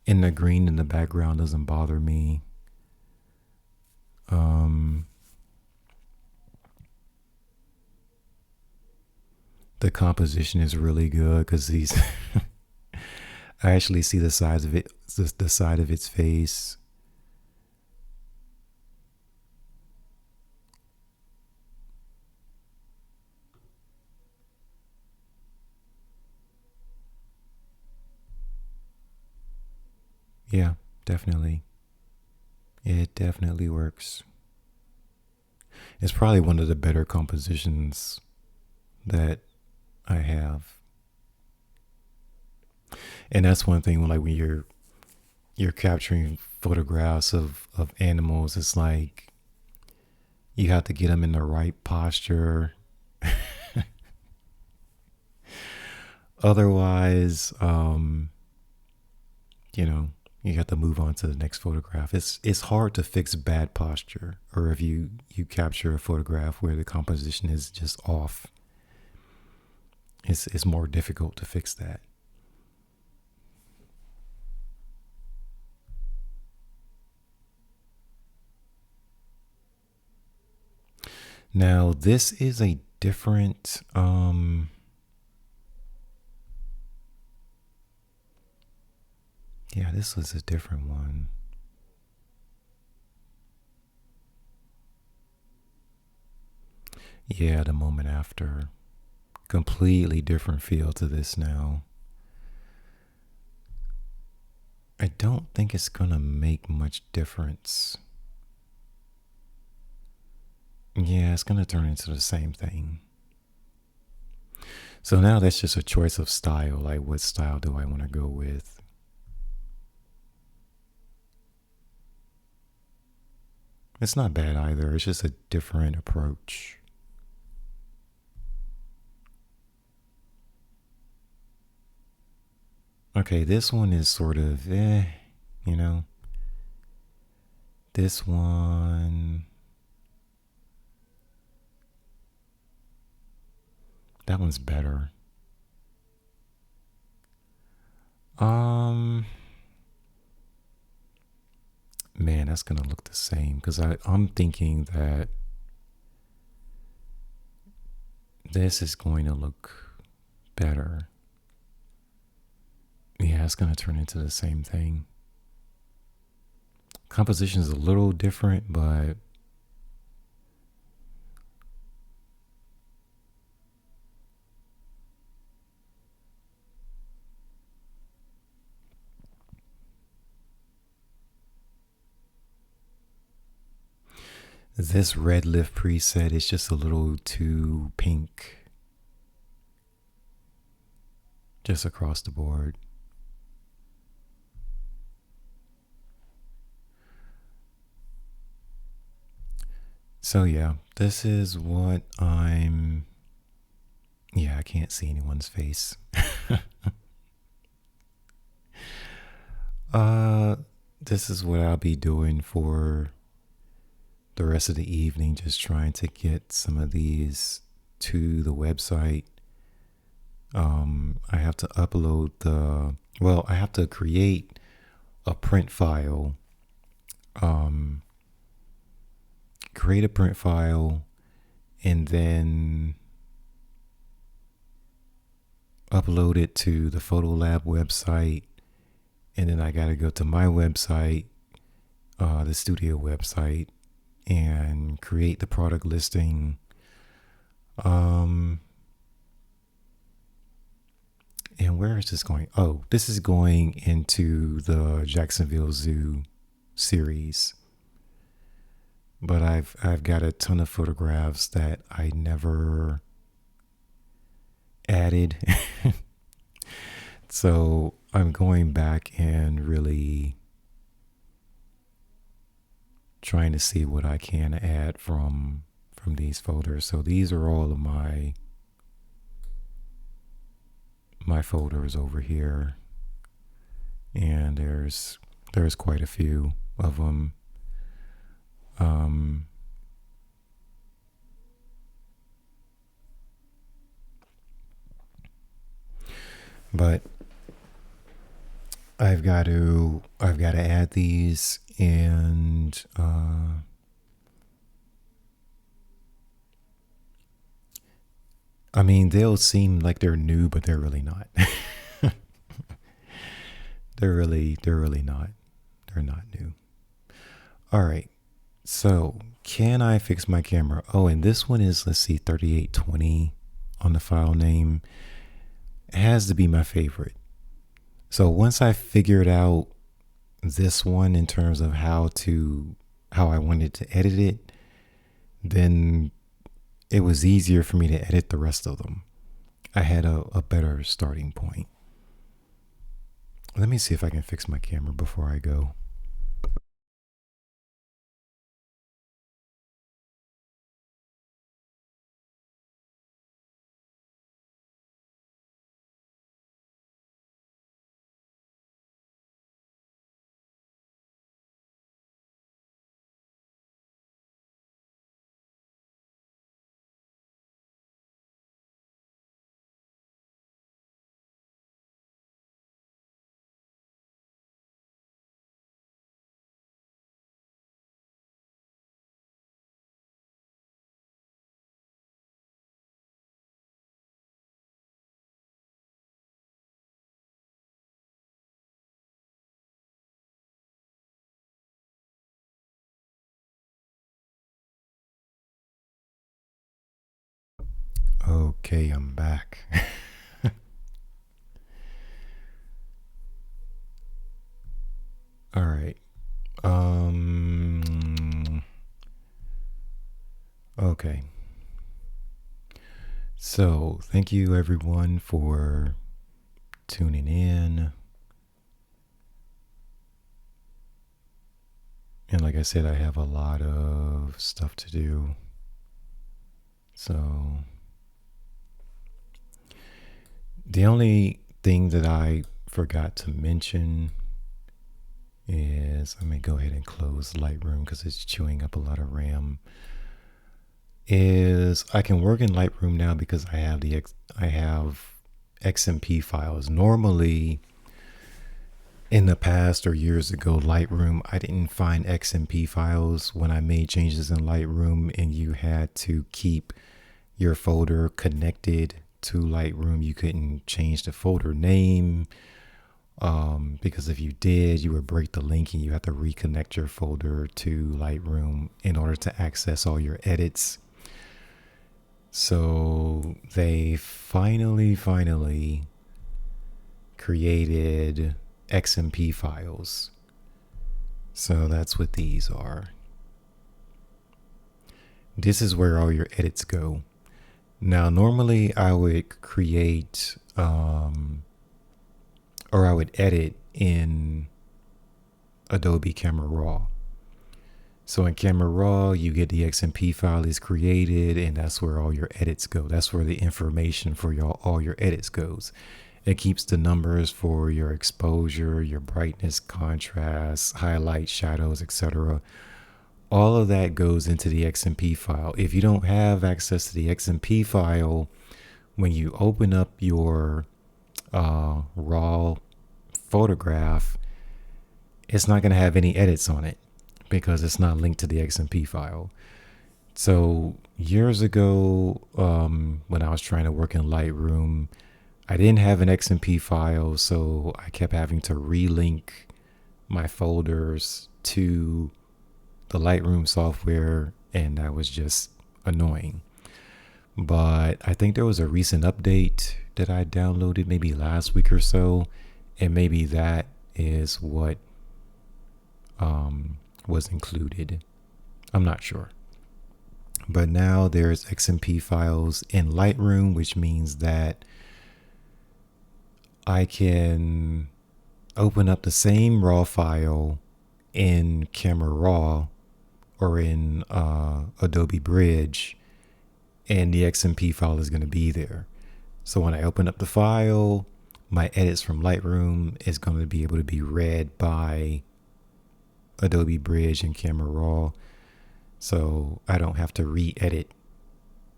And the green in the background doesn't bother me. The composition is really good because these. I actually see the sides of it, the side of its face. Yeah, definitely. It definitely works. It's probably one of the better compositions that I have. And that's one thing like when you're capturing photographs of animals, it's like you have to get them in the right posture. Otherwise, you have to move on to the next photograph. It's hard to fix bad posture, or if you capture a photograph where the composition is just off. It's more difficult to fix that. Now this is a different yeah, this was a different one. Yeah, the moment after. Completely different feel to this now. I don't think it's gonna make much difference. Yeah, it's gonna turn into the same thing. So now that's just a choice of style. Like, what style do I want to go with? It's not bad either. It's just a different approach. Okay, this one is sort of you know. This one, that one's better. Um, man, that's gonna look the same because I'm thinking that this is going to look better. Yeah, it's gonna turn into the same thing. Composition is a little different, but this red lift preset is just a little too pink. Just across the board. So yeah, this is what I'm. Yeah, I can't see anyone's face. uh, this is what I'll be doing for the rest of the evening, just trying to get some of these to the website. I have to upload I have to create a print file. Um, create a print file and then upload it to the Photolab website. And then I got to go to my website, the studio website, and create the product listing. And where is this going? Oh, this is going into the Jacksonville Zoo series. But I've got a ton of photographs that I never added. So I'm going back and really trying to see what I can add from these folders. So these are all of my folders over here, and there's quite a few of them. But I've got to add these, and I mean, they'll seem like they're new, but they're really not. they're really not. They're not new. All right. So, can I fix my camera? Oh, and this one is, let's see, 3820 on the file name. It has to be my favorite. So once I figured out this one in terms of how I wanted to edit it, then it was easier for me to edit the rest of them. I had a better starting point. Let me see if I can fix my camera before I go. Okay, I'm back. All right. Okay. So, thank you everyone for tuning in. And like I said, I have a lot of stuff to do. So, the only thing that I forgot to mention is, let me go ahead and close Lightroom because it's chewing up a lot of RAM. Is I can work in Lightroom now because I have XMP files. Normally, in the past or years ago, Lightroom, I didn't find XMP files when I made changes in Lightroom, and you had to keep your folder connected to Lightroom. You couldn't change the folder name because if you did, you would break the link and you have to reconnect your folder to Lightroom in order to access all your edits. So they finally created XMP files. So that's what these are. This is where all your edits go. Now, normally I would create or I would edit in Adobe Camera RAW. So in Camera RAW, you get the XMP file is created, and that's where all your edits go. That's where the information for all your edits goes. It keeps the numbers for your exposure, your brightness, contrast, highlights, shadows, etc. All of that goes into the XMP file. If you don't have access to the XMP file, when you open up your RAW photograph, it's not going to have any edits on it because it's not linked to the XMP file. So years ago, when I was trying to work in Lightroom, I didn't have an XMP file, so I kept having to relink my folders to the Lightroom software, and that was just annoying. But I think there was a recent update that I downloaded maybe last week or so, and maybe that is what was included. I'm not sure. But now there's XMP files in Lightroom, which means that I can open up the same RAW file in Camera RAW or in Adobe Bridge, and the XMP file is going to be there. So when I open up the file, my edits from Lightroom is going to be able to be read by Adobe Bridge and Camera RAW. So I don't have to re-edit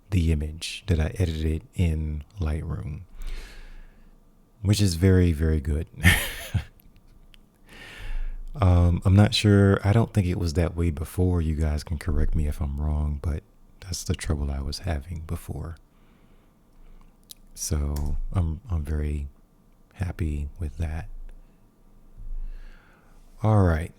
the image that I edited in Lightroom, which is very, very good. I'm not sure. I don't think it was that way before. You guys can correct me if I'm wrong, but that's the trouble I was having before. So I'm very happy with that. All right.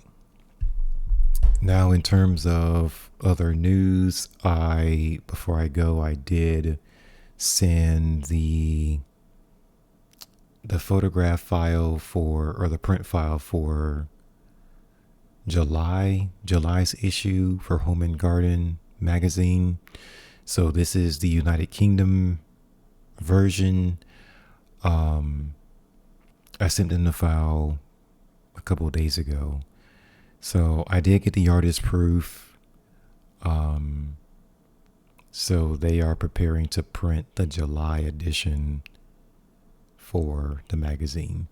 Now, in terms of other news, before I go, I did send the photograph file or the print file for July's issue for Home and Garden magazine. So this is the United Kingdom version. I sent in the file a couple of days ago. So I did get the artist proof. So they are preparing to print the July edition for the magazine.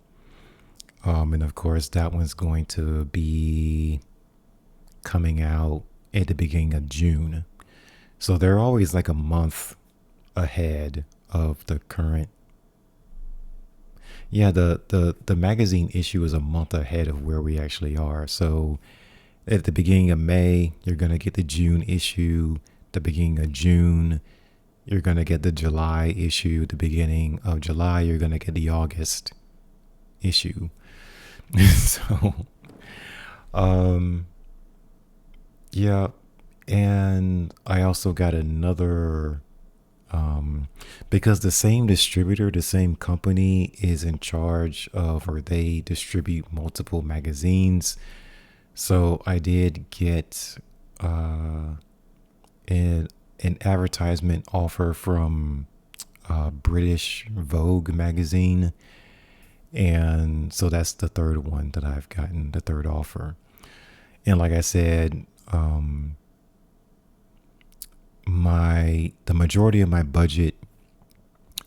And of course, that one's going to be coming out at the beginning of June. So they're always like a month ahead of the current. Yeah, the magazine issue is a month ahead of where we actually are. So at the beginning of May, you're going to get the June issue. The beginning of June, you're going to get the July issue. The beginning of July, you're going to get the August issue. So, yeah. And I also got another, because the same distributor, the same company is in charge of, or they distribute multiple magazines. So I did get an, an advertisement offer from British Vogue magazine. And so that's the third one that I've gotten, the third offer. And like I said, the majority of my budget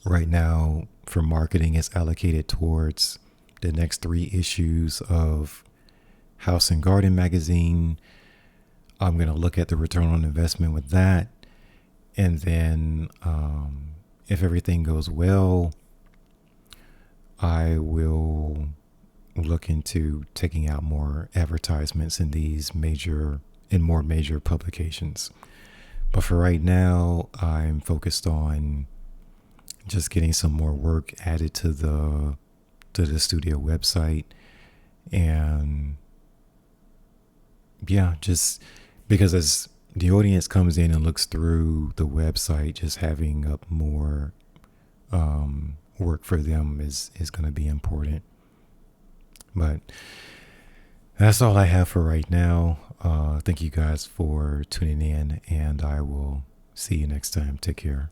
right now for marketing is allocated towards the next 3 issues of House and Garden magazine. I'm going to look at the return on investment with that. And then if everything goes well, I will look into taking out more advertisements in more major publications. But for right now, I'm focused on just getting some more work added to the studio website. And yeah, just because as the audience comes in and looks through the website, just having up more work for them is going to be important. But that's all I have for right now. Thank you guys for tuning in, and I will see you next time. Take care.